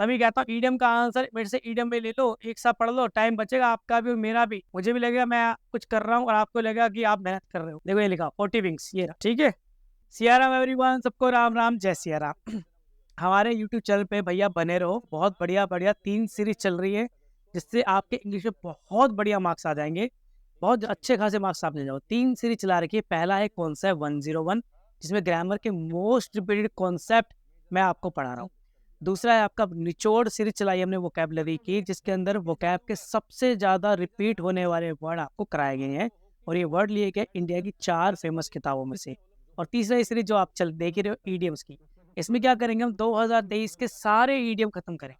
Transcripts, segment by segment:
तभी कहता हूँ ईडियम का आंसर मेरे से ईडियम में ले लो, एक साथ पढ़ लो, टाइम बचेगा आपका भी और मेरा भी। मुझे भी लगेगा मैं कुछ कर रहा हूँ और आपको लगेगा कि आप मेहनत कर रहे हो। देखो ये लिखा 40 विंग्स, ये रहा, ठीक है। सिया राम एवरीवन, सबको राम राम, जय सिया राम। हमारे यूट्यूब चैनल पे भैया बने रहो, बहुत बढ़िया बढ़िया 3 सीरीज चल रही है, जिससे आपके इंग्लिश में बहुत बढ़िया मार्क्स आ जाएंगे, बहुत अच्छे खासे मार्क्स आप ले जाओ। 3 सीरीज चला रखी है। पहला है कॉन्सेप्ट 101, जिसमें ग्रामर के मोस्ट रिपीटेड कॉन्सेप्ट मैं आपको पढ़ा रहा हूँ। दूसरा है आपका निचोड़ सीरीज चलाई हमने वोकैबलरी की, जिसके अंदर वोकैब के सबसे ज़्यादा रिपीट होने वाले वर्ड आपको कराए गए हैं, और ये वर्ड लिए गए इंडिया की 4 फेमस किताबों में से। और तीसरा सीरीज जो आप चल देख रहे हो ईडियम्स की, इसमें क्या करेंगे हम 2023 के सारे ईडियम खत्म करेंगे।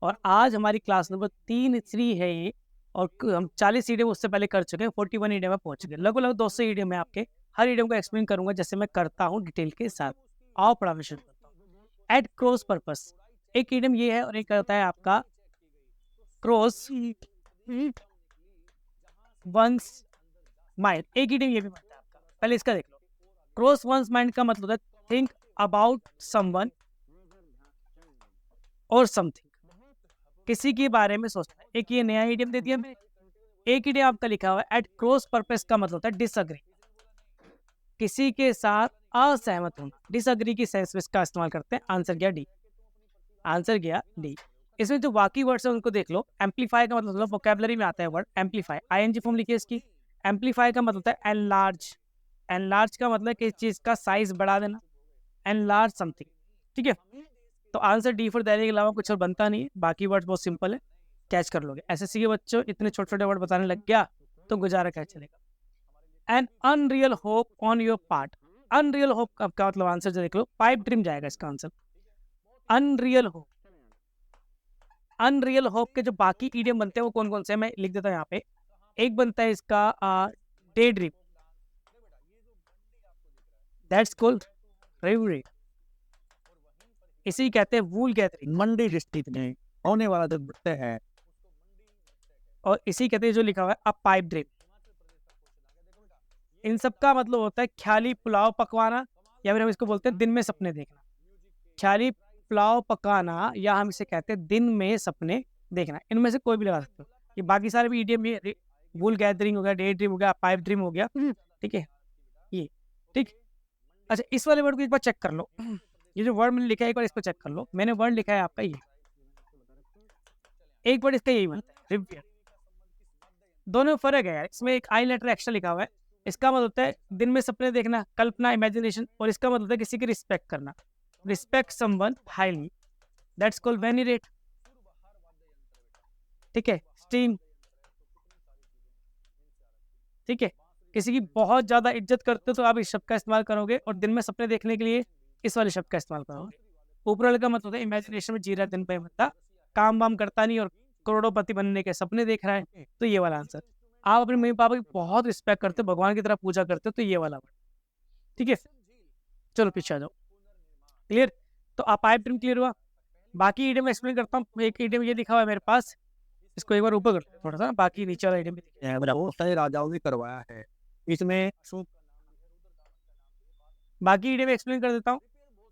और आज हमारी क्लास नंबर 3 है ये, और हम 40 ईडियम उससे पहले कर चुके हैं, 41 ईडियम में पहुंच चुके हैं। लगभग 200 ईडियम है आपके। हर ईडियम को एक्सप्लेन करूंगा जैसे मैं करता हूँ डिटेल के साथ। आओ पढ़ाना शुरू करता हूँ। एट क्रॉस पर्पस, एक ईडियम ये है और एक होता है आपका क्रॉस वंस माइंड। एक ईडियम ये भी बनता है आपका, पहले इसका देख लो। क्रॉस वंस माइंड का मतलब है थिंक अबाउट समवन और समथिंग, किसी के बारे में सोचना है। एक ये नया ईडियम दे दिया मैंने। एक ईडियम आपका लिखा हुआ है एट क्रॉस पर्पस, का मतलब होता है डिसएग्री, किसी के साथ असहमत होना। डिसएग्री की सेंस में इसका इस्तेमाल करते हैं। आंसर गया डी, आंसर गया डी। इसमें जो बाकी वर्ड्स है उनको देख लो। एम्पलीफाई का मतलब वोकैबुलरी में आता है वर्ड एम्पलीफाई, आईएनजी फॉर्म लिखिए इसकी। एम्पलीफाई का मतलब होता है एनलार्ज, एनलार्ज का मतलब किसी चीज का साइज बढ़ा देना, एनलार्ज समथिंग, ठीक है। तो आंसर डी फॉर दैट के अलावा कुछ और बनता नहीं है। बाकी वर्ड बहुत सिंपल है, कैच कर लोगे। एसएससी के बच्चों इतने छोटे छोटे वर्ड बताने लग गया तो गुजारा क्या चलेगा। N unreal hope on your part, unreal hope का मतलब आंसर जो देख लो, पाइप ड्रीम जाएगा इसका answer. Unreal hope, unreal hope के जो बाकी ईडियम बनते हैं वो कौन कौन से हैं मैं लिख देता हूँ यहाँ पे। एक बनता है इसका डे ड्रीम, दैट्स कॉल्ड रेवरी। इसी कहते हैं वूल गैदरिंग, मंडी डिस्ट्रिक्ट में होने वाला जो नृत्य है। और इसी कहते हैं जो लिखा हुआ है अ पाइप ड्रीम। इन सब का मतलब होता है ख्याली पुलाव पकवाना, या फिर हम इसको बोलते हैं दिन में सपने देखना। ख्याली पुलाव पकाना, या हम इसे कहते हैं दिन में सपने देखना। इनमें से कोई भी लगा सकते हो। ये बाकी सारे भी ईडियम, ये वूल गैदरिंग हो गया, डे ड्रीम हो गया, पाइप ड्रीम हो गया, ठीक है ये, ठीक। अच्छा इस वाले वर्ड को एक बार चेक कर लो। ये जो वर्ड मैंने लिखा है एक बार इसको चेक कर लो। मैंने वर्ड लिखा है आपका ये, एक वर्ड इसका यही बनता है रिपेयर। दोनों में फर्क है यार, इसमें एक आई लेटर एक्स्ट्रा लिखा हुआ है। इसका मतलब होता है दिन में सपने देखना, कल्पना, इमेजिनेशन, और इसका मतलब है किसी की रिस्पेक्ट करना, respect someone highly, that's called venerate, ठीक है। स्टीम, ठीक है। किसी की बहुत ज्यादा इज्जत करते हो तो आप इस शब्द का इस्तेमाल करोगे, और दिन में सपने देखने के लिए इस वाले शब्द का इस्तेमाल करोगे। ऊपर वाले का मतलब होता है इमेजिनेशन में जी रहा है दिन पे बंदा, काम वाम करता नहीं और करोड़ोंपति बनने के सपने देख रहा है, तो ये वाला आंसर। आप अपने मम्मी पापा की बहुत रिस्पेक्ट करते हो, भगवान की तरह पूजा करते हो, तो ये वाला वर्ड, ठीक है। चलो पीछे आ जाओ, क्लियर। तो आप पाइप ड्रीम क्लियर हुआ। बाकी ईडियम एक्सप्लेन करता हूँ। एक ईडियम ये लिखा हुआ है मेरे पास, इसको एक बार ऊपर कर थोड़ा सा, बाकी नीचे वाला ईडियम भी बहुत सारे राजाओं ने करवाया है इसमें। बाकी ईडियम एक्सप्लेन कर देता हूँ।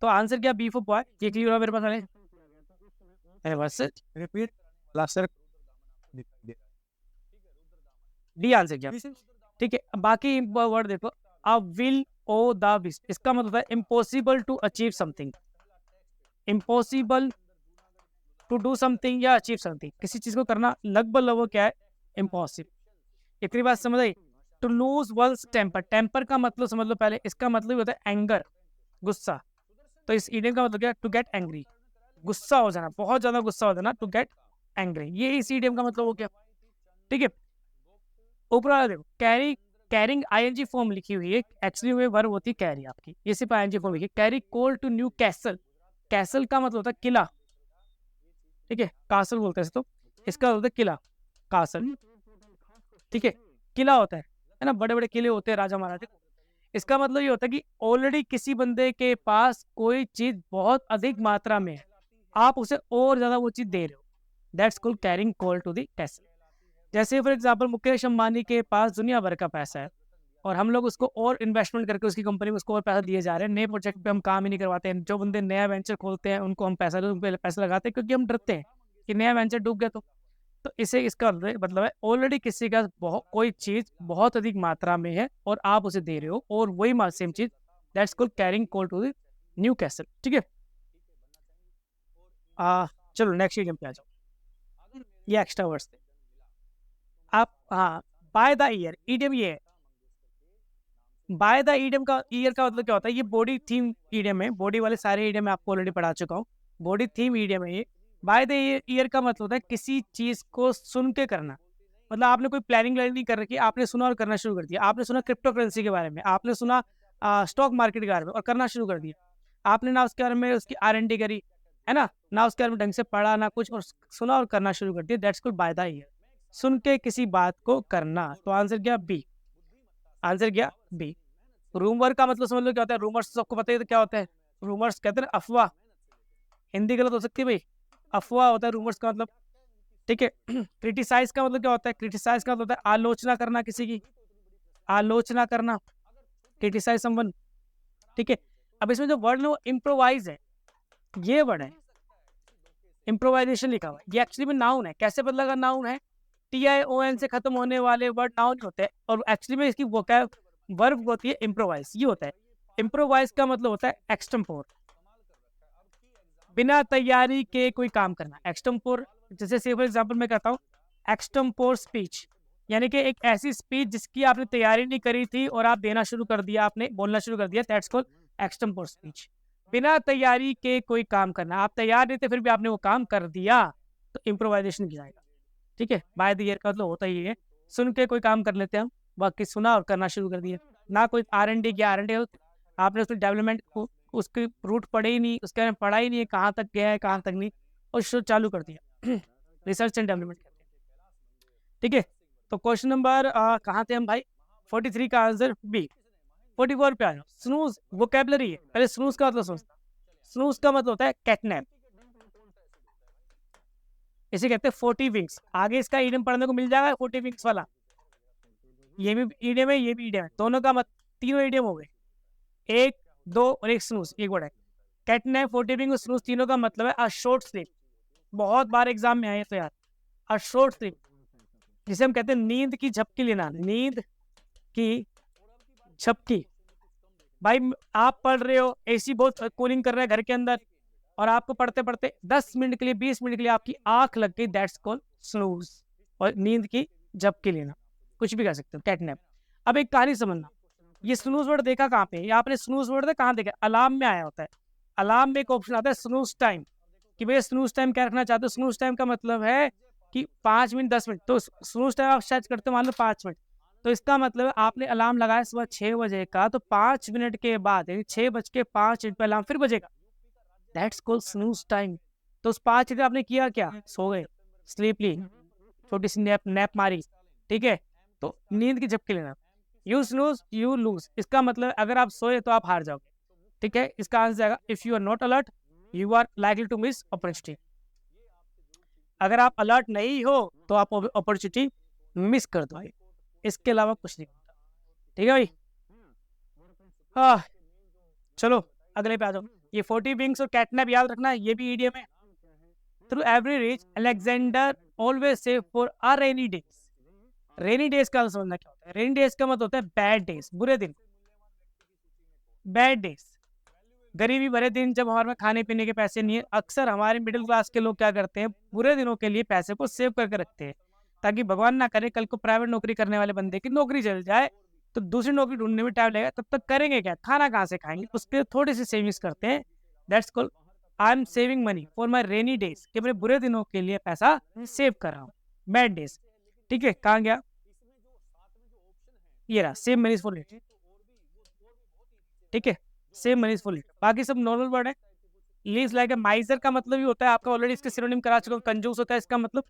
तो आंसर क्या, बी फॉर बॉय, ये क्लियर हुआ मेरे पास। अरे बस रिपीट लास्ट डी आंसर क्या, ठीक है। बाकी वर्ड देखो, a will o the wish, इसका मतलब है impossible to achieve something, impossible to do something या अचीव समथिंग, किसी चीज को करना लगभग क्या है, इम्पॉसिबल। इतनी बात समझ आई। To lose one's temper, temper का मतलब समझ लो पहले, इसका मतलब होता है एंगर, गुस्सा। तो इस ईडियम का मतलब क्या, टू गेट एंग्री, गुस्सा हो जाना, बहुत ज्यादा गुस्सा हो जाना, टू गेट एंग्री, ये इस ईडियम का मतलब हो गया, ठीक है। ऊपर वाला देखो, कैरी, कैरिंग आईएनजी फॉर्म लिखी हुई है, एक्चुअली में वर्ब होती है कैरी आपकी, ये सिर्फ आईएनजी फॉर्म लिखी। Carry coal to Newcastle, castle का मतलब होता है किला, ठीक है। कासल बोलते हैं तो इसका होता है किला, कासल, ठीक है। किला होता है ना, बड़े बड़े किले होते हैं राजा महाराजा। इसका मतलब ये होता है कि ऑलरेडी किसी बंदे के पास कोई चीज बहुत अधिक मात्रा में है, आप उसे और ज्यादा वो चीज दे रहे हो, that's called carrying coal to the castle. जैसे फॉर एग्जाम्पल मुकेश अंबानी के पास दुनिया भर का पैसा है, और हम लोग उसको और इन्वेस्टमेंट करके उसकी कंपनी में उसको और पैसा दिए जा रहे हैं। नए प्रोजेक्ट पे हम काम ही नहीं करवाते हैं। जो बंदे नया वेंचर खोलते हैं उनको हम पैसा लगाते हैं, क्योंकि हम डरते हैं कि नया वेंचर डूब गया तो इसे इसका मतलब है ऑलरेडी किसी का कोई चीज़ बहुत अधिक मात्रा में है और आप उसे दे रहे हो, और वही सेम चीज़, that's called carrying coal to the Newcastle. ठीक है, चलो नेक्स्ट इडियम पे आ जाओ। ये एक्स्ट्रा वर्ड्स थे आप। हाँ, बाय द ईयर इडियम ये है। बाय द ईडियम का ईयर का मतलब क्या होता है? ये बॉडी थीम ईडियम है। बॉडी वाले सारे ईडियम मैं आपको ऑलरेडी पढ़ा चुका हूँ। बॉडी थीम ईडियम है ये। बाय द ईयर का मतलब होता है किसी चीज को सुन के करना। मतलब आपने कोई प्लानिंग नहीं कर रखी, आपने सुना और करना शुरू कर दिया। आपने सुना क्रिप्टो करेंसी के बारे में, आपने सुना स्टॉक मार्केट के बारे में और करना शुरू कर दिया। आपने ना उसके बारे में उसकी R&D करी, है ना उसके बारे में ढंग से पढ़ा ना कुछ, और सुना और करना शुरू कर दिया। That's called by the ear. सुन के किसी बात को करना। तो आंसर क्या? बी। आंसर क्या? बी। रूमर का मतलब समझ लो क्या होता है। रूमर्स सबको पता है तो क्या होता है? रूमर्स कहते हैं अफवाह। हिंदी गलत हो सकती है भाई, अफवाह होता है रूमर्स का मतलब। ठीक है। क्रिटिसाइज का मतलब क्या होता है? क्रिटिसाइज का मतलब होता है आलोचना करना किसी की, आलोचना करना, क्रिटिसाइज समवन। ठीक है। अब इसमें जो वर्ड है वो इम्प्रोवाइज है। ये वर्ड है इम्प्रोवाइजेशन लिखा हुआ है। ये एक्चुअली में नाउन है। कैसे बदला का नाउन है? TION से खत्म होने वाले वर्ड नाउन होते हैं, और एक्चुअली में इसकी वोकैब वर्ब होती है इम्प्रोवाइज। ये होता है इम्प्रोवाइज का मतलब होता है एक्सटेम्पोर, बिना तैयारी के कोई काम करना। एक्सटेम्पोर जैसे से फॉर एग्जांपल मैं कहता हूँ एक्सटेम्पोर स्पीच, यानी कि एक ऐसी स्पीच जिसकी आपने तैयारी नहीं करी थी और आप देना शुरू कर दिया, आपने बोलना शुरू कर दिया। That's called extempore speech. बिना तैयारी के कोई काम करना। आप तैयार नहीं थे फिर भी आपने वो काम कर दिया, तो इम्प्रोवाइजेशन किया जाएगा। ठीक है। बाय द ईयर का मतलब होता ही है सुन के कोई काम कर लेते हैं हम, बाकी सुना और करना शुरू कर दिया। ना कोई R&D किया। R&D आपने उसकी डेवलपमेंट उसकी रूट पढ़े ही नहीं, उसके बारे में पढ़ा ही नहीं है, कहाँ तक गया है कहाँ तक नहीं, और शुरू चालू कर दिया। रिसर्च एंड डेवलपमेंट करते हैं। ठीक है। तो क्वेश्चन नंबर कहाँ थे हम भाई? 43 का आंसर बी। 44 पे आ जाओ। स्नूज वोकैबुलरी है। पहले स्नूज का मतलब सोचता। स्नूज का मतलब होता है कैटनैप। इसे कहते हैं 40 विंग्स। आगे इसका ईडियम पढ़ने को मिल जाएगा 40 विंग्स वाला। ये भी ईडियम है, ये भी ईडियम है। दोनों का तीनों ईडियम हो गए, एक, दो और एक स्नूज, एक वर्ड है। कैटनैप, 40 विंग और स्नूज, तीनों का मतलब है अ शॉर्ट स्लीप। बहुत बार एग्जाम में आए तो यार, अ शॉर्ट स्लीप, जिसे हम कहते हैं नींद की झपकी लेना। नींद की झपकी। भाई आप पढ़ रहे हो, AC बहुत कूलिंग कर रहा है घर के अंदर, और आपको पढ़ते पढ़ते 10 मिनट के लिए 20 मिनट के लिए आपकी आंख लग गई। That's called snooze. और नींद की झपकी लेना, कुछ भी कह सकते हो, कैटनैप। अब एक कहानी समझना, ये स्नूज वर्ड देखा कहाँ पे? आपने स्नूज वर्ड कहाँ देखा? अलार्म में आया होता है। अलार्म में एक ऑप्शन आता है स्नूज टाइम, कि भैया स्नूज टाइम क्या रखना चाहते हो। स्नूज टाइम का मतलब है कि 5 मिनट 10 मिनट। तो स्नूज टाइम आप सर्च करते हो, मान लो 5 मिनट, तो इसका मतलब आपने अलार्म लगाया सुबह 6 बजे का, तो 5 मिनट के बाद यानी 6:05 पे अलार्म फिर बजेगा। That's called snooze time. तो उस 5 मिनट आपने किया क्या? सो गए, स्लीप ली, छोटी सी नैप मारी। ठीक है। तो नींद की झपकी लेना। यू स्नूज यू लूज, इसका मतलब अगर आप सोए तो आप हार जाओगे। ठीक है। इसका आंसर आएगा if you are not alert you are likely to miss opportunity. अगर आप अलर्ट नहीं हो तो आप अपॉर्चुनिटी मिस कर दो। इसके अलावा कुछ नहीं होता। ठीक है भाई। हाँ, चलो अगले पे आ जाओ। ये 40 विंग्स और कैटनैप याद रखना, ये भी ईडियम है। Through every reach Alexander always save for a rainy days. Rainy days का समझना क्या होता है? रेनी डेज का मतलब होता है बैड डेज, बुरे दिन, बैड डेज, गरीबी भरे दिन, जब हमारे में खाने पीने के पैसे नहीं है। अक्सर हमारे मिडिल क्लास के लोग क्या करते हैं, बुरे दिनों के लिए पैसे को सेव करके रखते हैं, ताकि भगवान ना करे कल को प्राइवेट नौकरी करने वाले बंदे की नौकरी चल जाए तो दूसरी नौकरी ढूंढने में टाइम लगेगा, तब तक करेंगे क्या? खाना कहाँ से खाएंगे? उसके थोड़ी सी सेविंग्स करते हैं। That's called I am saving money for my rainy days, कि मेरे बुरे दिनों के लिए पैसा सेव कर रहा हूँ, बैड डेज। ठीक है। कहाँ गया? ये रहा, सेव मनी फॉर इट। ठीक है, सेव मनी फॉर इट। बाकी सब नॉर्मल वर्ड है। लीव्स लाइक ए माइजर का मतलब ही होता है आपका, ऑलरेडी इसके सिनोनिम करा चुका हूं, कंजूस होता है इसका मतलब।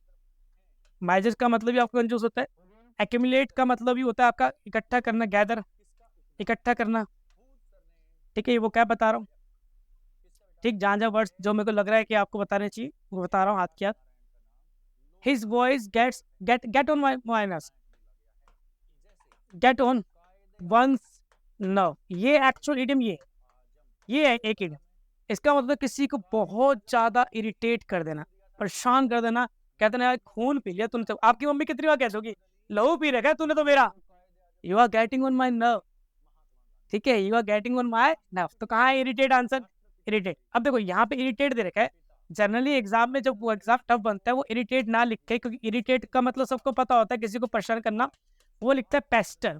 माइजर का मतलब भी आपका कंजूस होता है। एक्यूमुलेट का मतलब भी होता है आपका इकट्ठा करना, गैदर, इकट्ठा करना। ठीक है, ये वो क्या बता रहा हूँ। ठीक, जहाँ जहाँ वर्ड्स जो मेरे को लग रहा है कि आपको बताने चाहिए वो बता रहा हूँ हाथ की हाथ। His voice get on my minus, get on, one's nerve, ये एक्चुअल इडियम ये है एक इडियम। इसका मतलब किसी को बहुत ज्यादा इरिटेट कर देना, परेशान कर देना। कहते ना यार खून पी लिया तूने तो। आपकी मम्मी कितनी बार कहती होगी लहू पी रखा है तूने तो मेरा, you are getting on my nerve. ठीक है, you are getting on my nerve. तो कहाँ है इरिटेट आंसर, इरिटेट। अब देखो यहाँ पे इरिटेट दे रखा है। जनरली एग्जाम में जब वो एग्जाम टफ बनता है वो इरिटेट ना लिखे, क्योंकि इरिटेट का मतलब सबको पता होता है किसी को परेशान करना। वो लिखता है पेस्टर,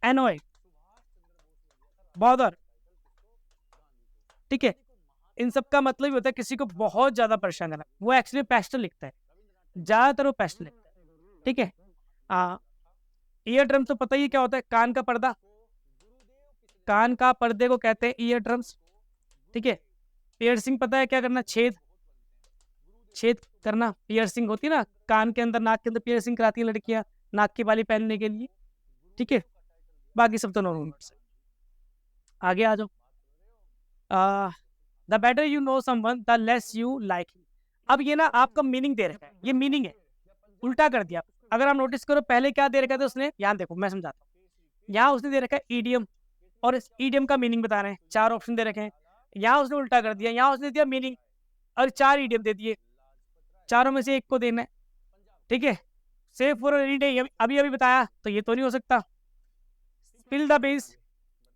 एनोय, बॉदर। ठीक है, इन सब का मतलब ही होता है किसी को बहुत ज्यादा परेशान करना। वो एक्चुअली पेस्टर लिखता है, ज्यादातर वो पेस्टर लिखता है। ठीक है, ईयर ड्रम तो पता ही क्या होता है, कान का पर्दा। कान का पर्दे को कहते हैं ईयर ड्रम्स। ठीक है, पियर्सिंग पता है क्या करना, छेद छेद करना। पियर्सिंग होती है ना कान के अंदर, नाक के अंदर पियर्सिंग कराती है लड़कियां नाक की बाली पहनने के लिए। ठीक है, बाकी सब तो नॉर्मल। आगे आ जाओ। The better you know someone the less you like. अब ये ना आपका मीनिंग दे रखा है, ये मीनिंग है, उल्टा कर दिया। अगर आप नोटिस करो पहले क्या दे रखा था उसने, यहाँ देखो मैं समझाता हूँ। यहाँ उसने दे रखा है ईडियम, और इस ईडियम का मीनिंग बता रहे हैं, 4 ऑप्शन दे रखे हैं। यहाँ उसने उल्टा कर दिया, यहाँ उसने दिया मीनिंग और 4 ईडियम दे दिए, चारों में से एक को देना है। ठीक है, सेफ फॉर एनी डे अभी अभी बताया, तो ये तो नहीं हो सकता। स्पिल द बीन्स,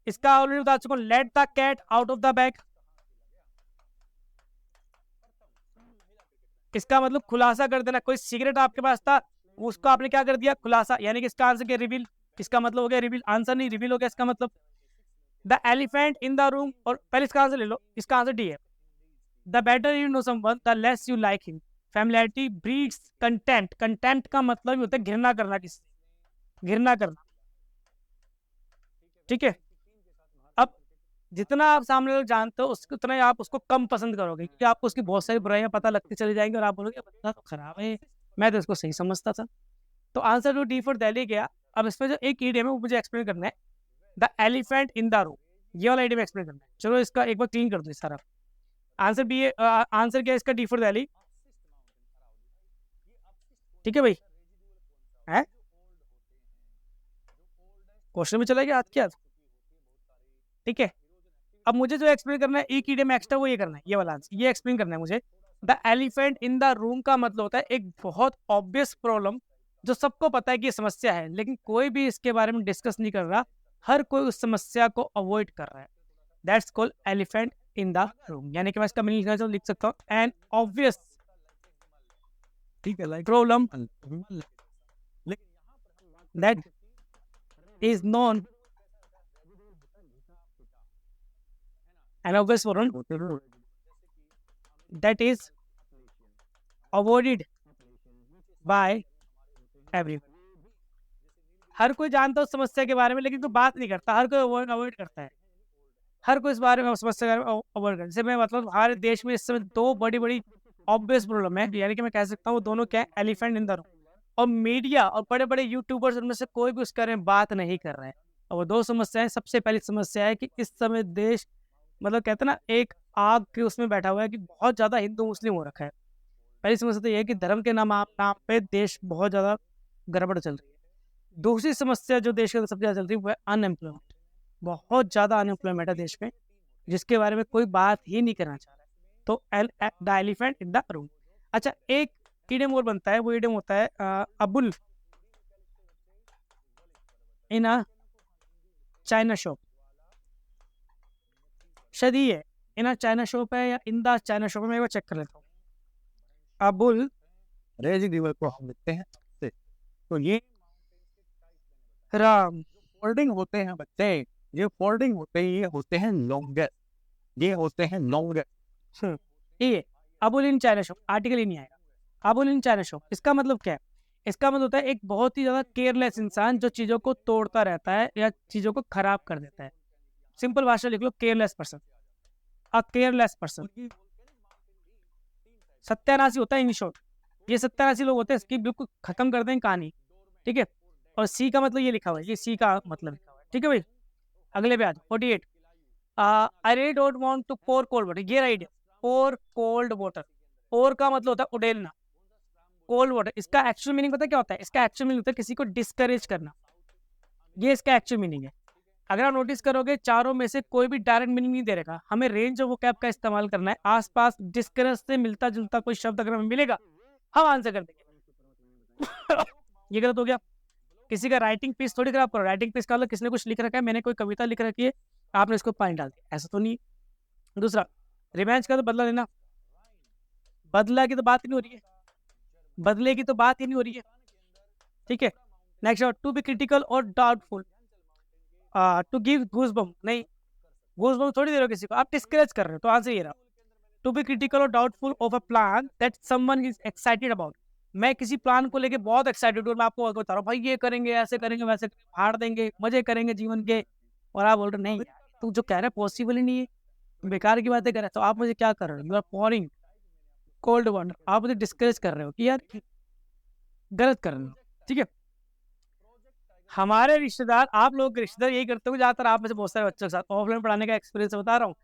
इसका ऑलरेडी बता चुका हूँ। Let the cat out of the bag, इसका मतलब खुलासा कर देना। कोई सिगरेट आपके पास था, उसको आपने क्या कर दिया, खुलासा। यानी कि इसका आंसर क्या, रिवील। इसका मतलब हो गया रिवील, आंसर नहीं रिवील हो गया इसका मतलब। The elephant in the room, और पहले इसका आंसर ले लो, इसका आंसर डी है। The better you know someone the less you like him. Familiarity breeds content, content का मतलब होता है घृणा करना, किससे, घृणा करना। ठीक है, अब जितना आप सामने वाले जानते हो उसको उतना ही आप उसको कम पसंद करोगे, क्योंकि आपको उसकी बहुत सारी बुराइयां पता लगती चली जाएंगी और आप बोलोगे बंदा तो खराब है, मैं तो इसको सही समझता था। तो आंसर जो डी फॉर दिल्ली गया। अब इसमें जो एक ईडियम है वो मुझे एक्सप्लेन करना है, the elephant in the room, ये वाला ईडियम एक्सप्लेन करना है। चलो इसका एक बार क्लीन कर दो सारा। आंसर बी है, आंसर क्या है इसका, डी फॉर दिल्ली। ठीक है भाई, है क्वेश्चन में चला गया हाथ क्या। ठीक है, अब मुझे जो एक्सप्लेन करना है एक ईडियम एक्स्ट्रा, वो ये करना है, ये वाला आंसर ये एक्सप्लेन करना है मुझे। The elephant in the room का मतलब होता है एक बहुत ऑब्वियस प्रॉब्लम, जो सबको पता है कि ये समस्या है, लेकिन कोई भी इसके बारे में डिस्कस नहीं कर रहा, हर कोई उस समस्या को अवॉइड कर रहा है। That's called elephant in the room. यानी कि मैं इसका मीनिंग लिख सकता हूँ, एन ऑब्वियस ठीक है, like problem that is non, an obvious problem that is avoided by everyone। हर कोई जानता है उस समस्या के बारे में, लेकिन कोई बात नहीं करता, हर कोई अवॉइड करता है। हर कोई इस बारे में, समस्या के बारे में अवॉइड करता है। जैसे मैं मतलब हमारे देश में इस समय 2 बड़ी बड़ी ऑब्वियस प्रॉब्लम है, यानी कि मैं कह सकता हूँ वो दोनों क्या है, एलिफेंट इन द रूम। और मीडिया और बड़े बड़े यूट्यूबर्स उनमें से कोई भी उसके बारे में बात नहीं कर रहे हैं। और वो 2 समस्याएं, सबसे पहली समस्या है कि इस समय देश मतलब कहते हैं ना एक आग के उसमें बैठा हुआ है कि बहुत ज्यादा हिंदू मुस्लिम हो रखा है। पहली समस्या तो ये है कि धर्म के नाम पे देश बहुत ज्यादा गड़बड़ चल रही है। दूसरी समस्या जो देश के अंदर सबसे ज्यादा चल रही है वो है अनएम्प्लॉयमेंट। बहुत ज्यादा अनएम्प्लॉयमेंट है देश में, जिसके बारे में कोई बात ही नहीं करना चाह रहा है। तो the elephant in the room. अच्छा, एक ईडियम और बनता है, वो ईडियम होता है अबुल इन अ चाइना शॉप। शायद ये है, इन अ चाइना शॉप है या इन द चाइना शॉप है, मैं एक बार चेक कर लेता हूँ। अबुल रेजिड्यूअल को हम लिखते हैं से। तो ये राम, फोल्डिंग होते हैं बच्चे, ये फोल्डिंग होते हैं, ये होते हैं लॉन्गेस्ट, ये होते हैं लॉन्गेस्ट। ये a bull in china shop, article ही नहीं आएगा। अबुल इन चाइना शॉप, इसका मतलब क्या है, इसका मतलब होता है एक बहुत ही ज्यादा केयरलेस इंसान जो चीजों को तोड़ता रहता है या चीजों को खराब कर देता है। सिंपल भाषा लिख लो, careless person, a careless person. सत्यानाशी होता है इन शॉर्ट, ये सत्यानाशी लोग होते हैं इसकी बिल्कुल खत्म कर दें कहानी। ठीक है, और सी का मतलब ये लिखा हुआ है, ये सी का मतलब लिखा हुआ है। ठीक है भाई, अगले पे आ जाओ 48। I really don't want to pour cold water, ये राइट है, पोर कोल्ड वाटर। पोर का मतलब होता है उड़ेलना, कोल्ड वाटर इसका एक्चुअल मीनिंग पता है क्या होता है, इसका एक्चुअल मीनिंग होता है किसी को डिस्करेज करना। ये इसका एक्चुअल मीनिंग है। अगर आप नोटिस करोगे चारों में से कोई भी डायरेक्ट मीनिंग नहीं दे रखा, हमें रेंज ऑफ वोकैब का इस्तेमाल करना है। आसपास डिस्करेज से मिलता जुलता कोई शब्द अगर हमें मिलेगा हम आंसर कर देंगे। ये गलत हो गया। किसी का राइटिंग पीस थोड़ी खराब करो। राइटिंग पीस का मतलब किसने कुछ लिख रखा है, मैंने कोई कविता लिख रखी है, आपने इसको पॉइंट डाल दिया, ऐसा तो नहीं। दूसरा, रिवेंज का तो बदला लेना, बदला की तो बात ही नहीं हो रही है, बदले की तो बात ही नहीं हो रही है, ठीक है। नेक्स्ट, टू बी क्रिटिकल और डाउटफुल, टू गिव गूज़बम्प, नहीं गूज़बम्प थोड़ी दे रहे हो किसी को, आप डिस्करेज कर रहे हो, तो आंसर ये रहा। टू बी क्रिटिकल और doubtful of a plan that someone is excited about, मैं किसी प्लान को लेके बहुत एक्साइटेड हूँ, मैं आपको बता रहा हूँ भाई ये करेंगे, ऐसे करेंगे, वैसे करेंगे, फाड़ देंगे, मजे करेंगे जीवन के, और आप बोल रहे हो नहीं यार, तू जो कह रहा है पॉसिबल ही नहीं है, बेकार की बातें कर रहे हैं। तो आप मुझे क्या कर रहे हो, you are pouring cold water, आप मुझे डिस्करेज कर रहे हो कि यार गलत कर रहे हो, ठीक है। हमारे रिश्तेदार, आप लोग के रिश्तेदार यही करते हो ज्यादातर, आप में से बहुत सारे बच्चों के साथ ऑफलाइन पढ़ाने का एक्सपीरियंस बता रहा हूँ।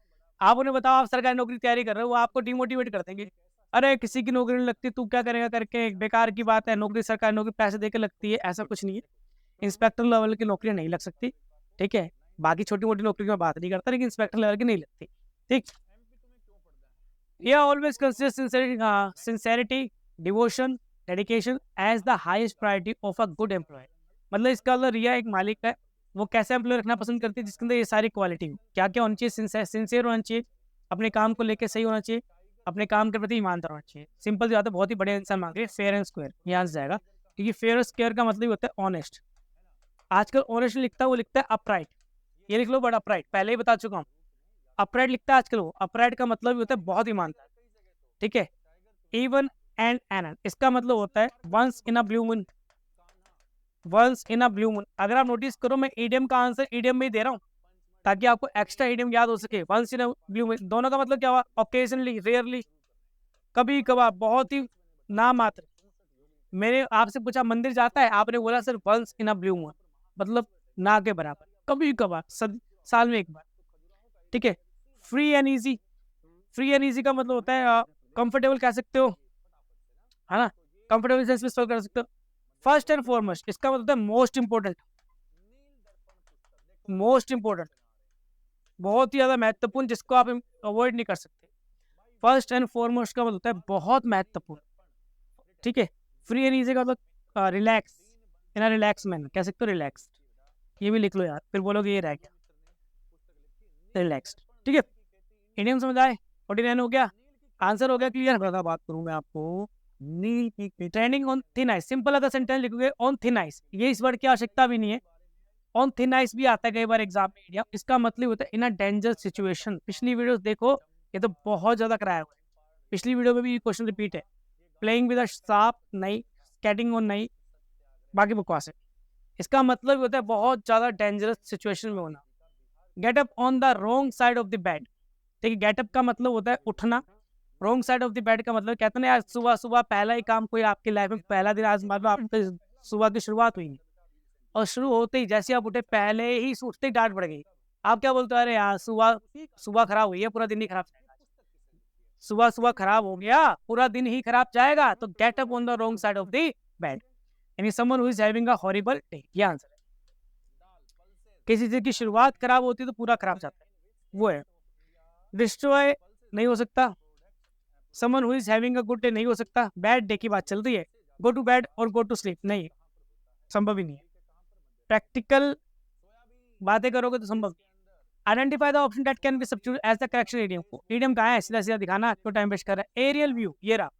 आप उन्हें बताओ आप सरकारी नौकरी की तैयारी कर रहे हो, वो आपको डिमोटिवेट कर देंगे। अरे किसी की नौकरी नहीं लगती, तू क्या करेगा करके, बेकार की बात है, नौकरी सरकारी नौकरी पैसे दे के लगती है, ऐसा कुछ नहीं है। इंस्पेक्टर लेवल की नौकरियां नहीं लग सकती, ठीक है। बाकी छोटी मोटी नौकरी की मैं बात नहीं करता, लेकिन इंस्पेक्टर लेवल की नहीं लगती, ठीक। ये always consider sincerity, devotion, dedication as the highest priority of a good employ. मतलब इसका मतलब रिया एक मालिक है, वो कैसे एम्प्लॉय रखना पसंद करती है जिसके अंदर ये सारी क्वालिटी हो। क्या क्या होनी चाहिए, सिंसियर होना चाहिए, अपने काम को लेकर सही होना चाहिए, अपने काम के प्रति ईमानदार होना चाहिए। सिंपल सी बात है, बहुत ही बड़े इंसान मांग रहे हैं फेयर एंड स्क्वायर, ये आंसर जाएगा, क्योंकि फेयर और स्क्वायर का मतलब होता है ऑनेस्ट। आजकल ऑनेस्ट लिखता है, वो लिखता है अपराइट, ये लिख लो, बट अपराइट पहले ही बता चुका हूँ, अपराइट लिखता है आजकल वो। अपराइट का मतलब भी होता है बहुत ईमानदार, ठीक है। इवन एंड एन, इसका मतलब होता है once in a blue moon, once in a blue moon. अगर आप नोटिस करो मैं ईडियम का आंसर ईडियम में ही दे रहा हूँ ताकि आपको एक्स्ट्रा ईडियम याद हो सके। Once in a blue moon, दोनों का मतलब क्या हुआ, ओकेजनली, रेयरली, कभी कभार, बहुत ही नामात्र। मैंने आपसे पूछा मंदिर जाता है, आपने बोला sir once in a blue moon, मतलब ना के बराबर, कभी कभार, साल में एक बार, ठीक है। Free and easy, free and easy का मतलब होता है कंफर्टेबल कह सकते हो, है ना, कंफर्टेबल सेंस में कर सकते हो। फर्स्ट एंड फॉरमोस्ट, इसका मतलब होता है मोस्ट इंपोर्टेंट, मोस्ट इंपोर्टेंट, बहुत ही ज्यादा महत्वपूर्ण, जिसको आप अवॉइड नहीं कर सकते। फर्स्ट एंड फॉरमोस्ट का मतलब होता है बहुत महत्वपूर्ण, ठीक है। फ्री एंड ईजी का मतलब रिलैक्स, इन अ रिलैक्स मैन कह सकते हो, रिलैक्स, ये भी लिख लो यार, फिर बोलोगे ये रह गया, रिलैक्स्ड, ठीक है। इंडियन समझ आए, 49 हो गया, आंसर हो गया क्लियर। बता बात करूं मैं आपको, नील की trending on thin ice, simple अगर सेंटेंस लिखोगे ऑन थिन आइस, ये इस वर्ड की आवश्यकता भी नहीं है। ऑन थिन आइस भी आता है कई बार एग्जाम में इंडिया, इसका मतलब होता है इन अ डेंजर सिचुएशन। पिछली वीडियोस देखो, ये तो बहुत ज्यादा कराया हुआ है, पिछली वीडियो में भी क्वेश्चन रिपीट है। प्लेइंग विद अ सांप नहीं, स्केटिंग ऑन नहीं, बाकी बकवास है। इसका मतलब होता है बहुत ज्यादा डेंजरस सिचुएशन में होना। Gate up on the wrong side of the bed, ठीक है। गेटअप का मतलब होता है उठना, wrong side of the bed का मतलब कहते हैं ना, आज सुबह सुबह पहला ही काम, कोई आपकी लाइफ में पहला दिन, आज मान लो आपके सुबह की शुरुआत हुई नहीं, और शुरू होते ही जैसे आप उठे, पहले ही उठते ही डांट पड़ गई, आप क्या बोलते हो, अरे यार सुबह सुबह खराब हुई है, पूरा दिन ही खराब जाएगा, सुबह सुबह खराब हो गया, पूरा दिन ही खराब जाएगा। तो get up on the wrong side of the bed, यानी someone who is having a horrible day, ये आंसर है। किसी चीज की शुरुआत खराब होती है तो पूरा खराब जाता है, वो है। डिस्ट्रॉय नहीं हो सकता, someone who is having a good day नहीं हो सकता, बैड डे की बात चल रही है। गो टू बेड और गो टू स्लीप नहीं, संभव ही नहीं है। प्रैक्टिकल बातें करोगे तो संभव। Identify the option that can be substitute as the correction idiom, को इडियम कहाँ है, सीधा सीधा दिखाना, क्यों टाइम वेस्ट कर रहा है। एरियल व्यू, ये रहा।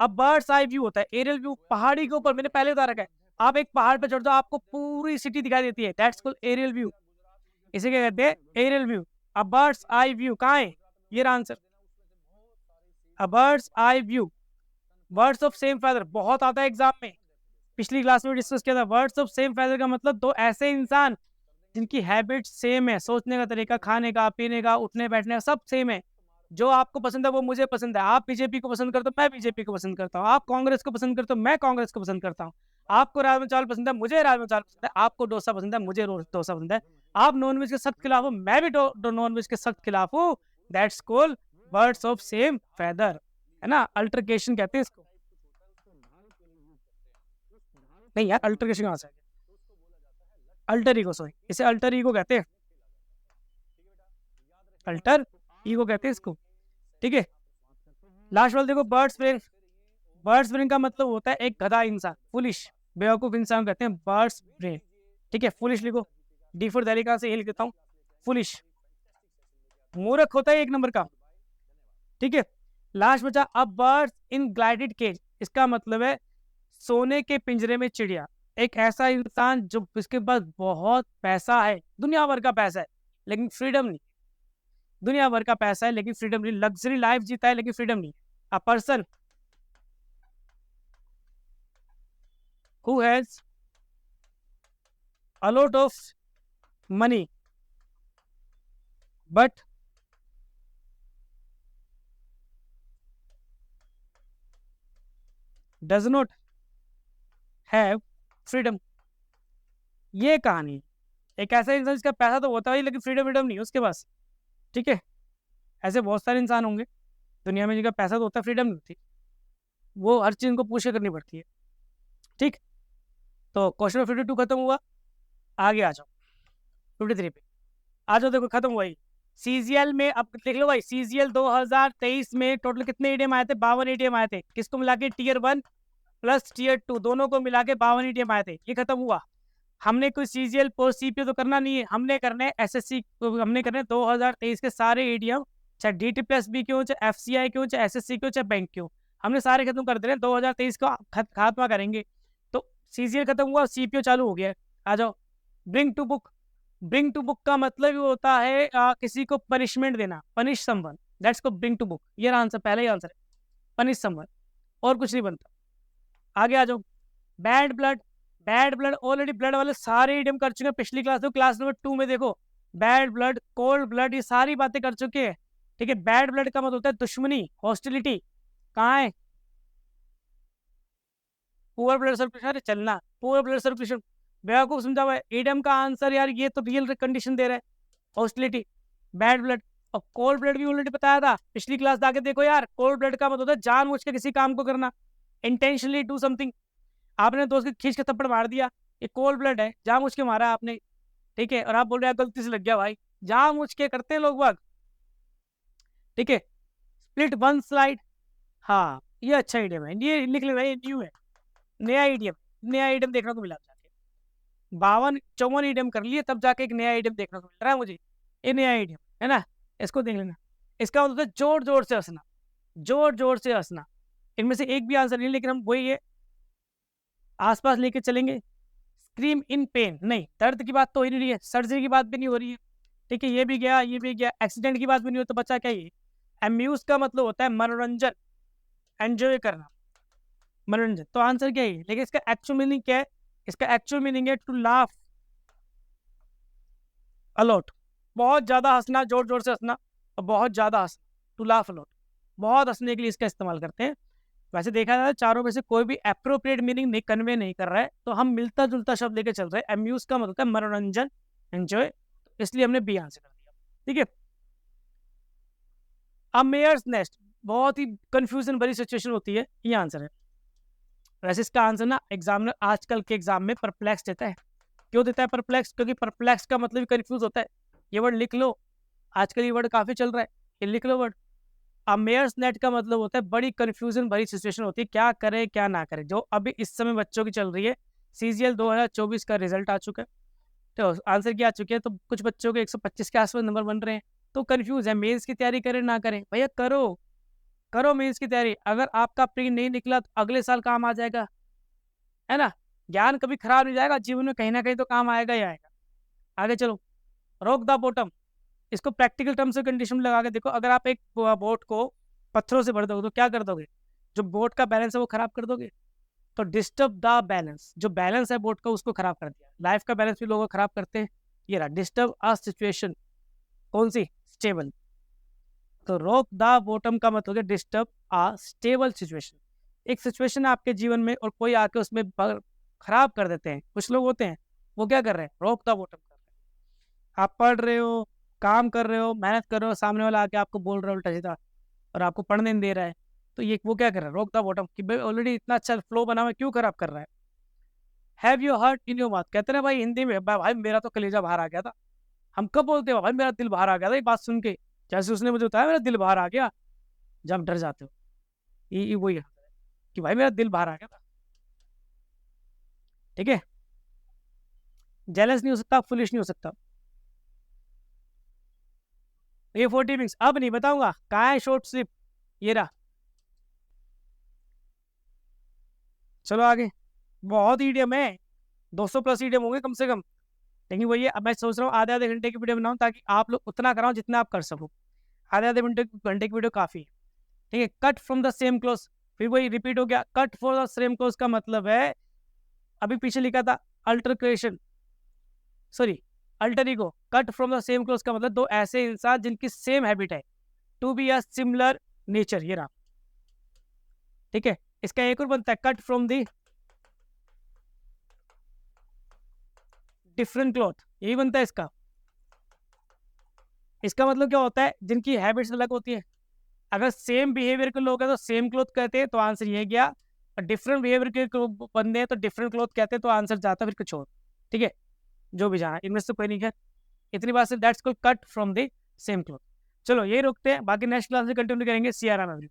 अब बर्ड्स आई व्यू होता है, एरियल व्यू पहाड़ी के ऊपर, मैंने पहले बता रखा है, आप एक पहाड़ पर चढ़ जाओ, आपको पूरी सिटी दिखाई देती है, दैट्स कॉल्ड एरियल व्यू, इसे क्या कहते हैं, एरियल व्यू। अब बर्ड्स आई व्यू कहाँ है, ये रहा answer, a bird's eye view. Words of same feather बहुत आता है एग्जाम में, पिछली क्लास में डिस्कस किया था। वर्ड्स ऑफ सेम फेदर का मतलब दो ऐसे इंसान जिनकी हैबिट सेम है, सोचने का तरीका, खाने का, पीने का, उठने बैठने का, सब सेम है। जो आपको पसंद है वो मुझे पसंद है, आप बीजेपी को पसंद करते हो, मैं बीजेपी को पसंद करता हूँ, आप कांग्रेस को पसंद करते हो, मैं कांग्रेस को पसंद करता हूँ, आपको राजमा चावल पसंद है, मुझे राजमा चावल पसंद है, आपको डोसा पसंद है, मुझे डोसा पसंद है, आप नॉनवेज के सख्त खिलाफ हो, मैं भी नॉनवेज के सख्त खिलाफ हूँ, that's called words of same feather, है ना, अल्टरकेशन कहते हैं इसको। नहीं यार, अल्टरकेशन कहाँ से, अल्टर ईगो, सॉरी, इसे अल्टर ईगो कहते हैं, अल्टर ईगो कहते हैं इसको, ठीक है। लास्ट वाला देखो, बर्ड्स ब्रेन। बर्ड्स ब्रेन का मतलब होता है एक गधा इंसान, फुलिश, बेवकूफ इंसान कहते हैं बर्ड्स ब्रेन, ठीक है। फुलिश लिखो, डी फॉर दिल्ली का से ये लिख देता हूँ, फुलिश, मूर्ख होता है एक नंबर का, ठीक है। लास्ट बचा अब बर्ड्स इन ग्लाइडेड केज, इसका मतलब है सोने के पिंजरे में चिड़िया, एक ऐसा इंसान जो जिसके पास बहुत पैसा है, दुनिया भर का पैसा है लेकिन फ्रीडम नहीं, दुनिया भर का पैसा है लेकिन फ्रीडम नहीं, लग्जरी लाइफ जीता है लेकिन फ्रीडम नहीं। A person who has a lot of money but does not have freedom, ये कहानी। एक ऐसा इंसान जिसका पैसा तो होता है लेकिन फ्रीडम नहीं है उसके पास, ठीक है। ऐसे बहुत सारे इंसान होंगे दुनिया में जिनका पैसा तो होता है, फ्रीडम नहीं होती, वो हर चीज को पूछ के करनी पड़ती है, ठीक। तो क्वेश्चन नंबर 52 खत्म हुआ, आगे आ जाओ 53 पे आ जाओ। देखो खत्म हुआ ही सीजीएल में, अब देख लो भाई, सीजीएल 2023 में टोटल कितने ईडीएम आए थे, 52 ईडीएम आए थे, किसको मिला के टियर 1 प्लस टियर 2 दोनों को मिला के 52 ईडीएम आए थे, ये खत्म हुआ। हमने कोई सीजीएल पोस्ट सीपीओ तो करना नहीं है, हमने करने एसएससी, हमने करने 2023 के सारे ईडीएम, चाहे डीटी प्लस बी क्यों, चाहे एफसीआई क्यों, चाहे एसएससी क्यों, चाहे बैंक क्यों, हमने सारे खत्म कर देने, 2023 का खात्मा करेंगे। तो सीजीएल खत्म हुआ, सीपीओ चालू हो गया। आ जाओ, bring to book. Bring to book का मतलब होता है किसी को पनिशमेंट देना, पनिश समवन, दैट्स को ब्रिंग टू बुक, ये आंसर, पहला ही आंसर है, पनिश समवन, और कुछ नहीं बनता। आगे आ जाओ, bad blood. Bad blood already blood वाले सारे इडियम कर चुके हैं पिछली क्लास में, क्लास नंबर 2 में देखो, बैड ब्लड, कोल्ड ब्लड, ये सारी बातें कर चुके हैं, ठीक है। बैड ब्लड का मतलब होता है दुश्मनी, हॉस्टिलिटी, कहाँ है, पुअर ब्लड सर्कुलेशन, अरे चलना, पुअर ब्लड सर्कुलेशन, बेवकूफ समझा हुआ है। ईडम का आंसर यार ये तो रियल कंडीशन दे रहा है, हॉस्टिलिटी, बैड ब्लड। और कोल्ड ब्लड भी ऑलरेडी बताया था पिछली क्लास, आके देखो यार, कोल्ड ब्लड का मतलब होता है जानबूझ के किसी काम को करना, इंटेंशनली डू समथिंग। आपने दोस्त के खींच के थप्पड़ मार दिया, ये कोल्ड ब्लड है, जानबूझ के मारा आपने, ठीक है। और आप बोल रहे हैं गलती से लग गया, भाई जानबूझ के करते हैं लोग बाग, ठीक है। स्प्लिट वन स्लाइड, हाँ ये अच्छा आइडियम है, ये लिख लेना, ये न्यू है, नया आइडियम, नया आइडियम देखने को मिला जाके, 52-54 आइडियम कर लिए तब जाके एक नया आइडियम देखने को मिल रहा है मुझे, ये नया आइडियम है ना, इसको देख लेना। इसका मतलब है जोर जोर से हंसना, जोर जोर से हंसना। इनमें से एक भी आंसर नहीं, लेकिन हम वही है आसपास लेके चलेंगे। स्क्रीम इन पेन, नहीं, दर्द की बात तो हो ही नहीं रही है, सर्जरी की बात भी नहीं हो रही है, ठीक है। ये भी गया, ये भी गया, एक्सीडेंट की बात भी नहीं हो, तो बचा क्या ये। अम्यूज का मतलब होता है मनोरंजन, एंजॉय करना, मनोरंजन, तो आंसर क्या है। लेकिन इसका एक्चुअल मीनिंग क्या है, इसका एक्चुअल मीनिंग है टू लाफ अलॉट, बहुत ज्यादा हंसना, जोर जोर से हंसना, और बहुत ज्यादा हंसना, टू लाफ अलॉट, बहुत हंसने के लिए इसका इस्तेमाल करते हैं। वैसे देखा जाए चारों में से कोई भी एप्रोप्रिएट मीनिंग नहीं कन्वे नहीं कर रहा है, तो हम मिलता जुलता शब्द लेके चल रहे हैं। अम्यूज का मतलब है मनोरंजन, एंजॉय, इसलिए हमने बी आंसर कर दिया, ठीक है। अब मेयर्स नेस्ट, बहुत ही कंफ्यूजन भरी सिचुएशन होती है, ये आंसर है। वैसे इसका आंसर ना एग्जामिनर आजकल के एग्जाम में परप्लेक्स देता है। क्यों देता है परप्लेक्स, क्योंकि परप्लेक्स का मतलब कंफ्यूज होता है। ये वर्ड लिख लो, आजकल ये वर्ड काफी चल रहा है, ये लिख लो वर्ड। अब मेयर्स नेट का मतलब होता है बड़ी कंफ्यूजन भरी सिचुएशन होती है, क्या करे क्या ना करे, जो अभी इस समय बच्चों की चल रही है। सीजीएल 2024 का रिजल्ट आ चुका है, तो आंसर क्या आ चुके हैं, तो कुछ बच्चों के 125 के आसपास नंबर बन रहे हैं, तो कंफ्यूज है मेंस की तैयारी करें ना करें। भैया करो, करो मेंस की तैयारी, अगर आपका प्री नहीं निकला तो अगले साल काम आ जाएगा, है ना। ज्ञान कभी खराब नहीं जाएगा जीवन में, कहीं ना कहीं तो काम आएगा ही आएगा। आगे चलो, रॉक द बॉटम, इसको प्रैक्टिकल टर्म्स और कंडीशन में लगा के देखो। अगर आप एक बोट को पत्थरों से भर दोगे तो क्या कर दोगे, जो बोट का बैलेंस है वो खराब कर दोगे, तो डिस्टर्ब द बैलेंस, जो बैलेंस है बोट का उसको खराब कर दिया। लाइफ का बैलेंस भी लोग खराब करते हैं, ये रहा डिस्टर्ब अ सिचुएशन, कौन सी, स्टेबल। तो रॉक द बॉटम का मतलब है डिस्टर्ब अ स्टेबल सिचुएशन, एक सिचुएशन है आपके जीवन में और कोई आके उसमें खराब कर देते हैं। कुछ लोग होते हैं वो क्या कर रहे हैं, रॉक द बॉटम कर रहे हैं। आप पढ़ रहे हो, काम कर रहे हो, मेहनत कर रहे हो, सामने वाला आके आपको बोल रहा है उल्टा सीधा और आपको पढ़ने नहीं दे रहा है, तो ये वो क्या कर रहा है, रॉक द बॉटम, कि भाई ऑलरेडी इतना अच्छा फ्लो बना हुआ है, क्यों खराब कर रहा है। Have you heart in your mouth, कहते हैं भाई हिंदी में, भाई मेरा तो कलेजा बाहर आ गया था। हम कब बोलते हो भाई मेरा दिल बाहर आ गया था, ये बात सुन के, जैसे उसने मुझे बताया मेरा दिल बाहर आ गया, जब हम डर जाते हो, ये वही है कि भाई मेरा दिल बाहर आ गया था। ठीक है, जेलस नहीं हो सकता, फुलिश नहीं हो सकता। ये 40 विंग्स अब नहीं बताऊंगा कहाँ है शॉर्ट स्लिप, ये रहा। चलो आगे, बहुत ईडियम है, 200 प्लस ईडियम होंगे कम से कम, लेकिन वही है, अब मैं सोच रहा हूँ आधे आधे घंटे की वीडियो बनाऊं ताकि आप लोग उतना कराओ जितना आप कर सको। आधे आधे घंटे की वीडियो काफी है। ठीक है, cut from the same cloth, फिर वही रिपीट हो गया, cut for the same cloth का मतलब है, अभी पीछे लिखा था altercation, sorry alter ego, cut from the same cloth का मतलब दो ऐसे इंसान जिनकी सेम हैबिट है, to be a similar nature, ये रहा। ठीक है, इसका एक और बनता है cut from the different cloth, यही बनता है इसका। इसका मतलब क्या होता है, जिनकी हैबिट्स अलग होती है। अगर सेम बिहेवियर के लोग हैं तो सेम क्लॉथ कहते हैं, तो आंसर ये गया, और डिफरेंट बिहेवियर के बंदे हैं तो डिफरेंट क्लॉथ कहते हैं, तो आंसर जाता है फिर कुछ और। ठीक है, जो भी जाना, इनमें से कोई नहीं है, इतनी बात से that's called cut from the same cloth. चलो ये रोकते हैं, बाकी नेक्स्ट क्लास में कंटिन्यू करेंगे सीआरएम।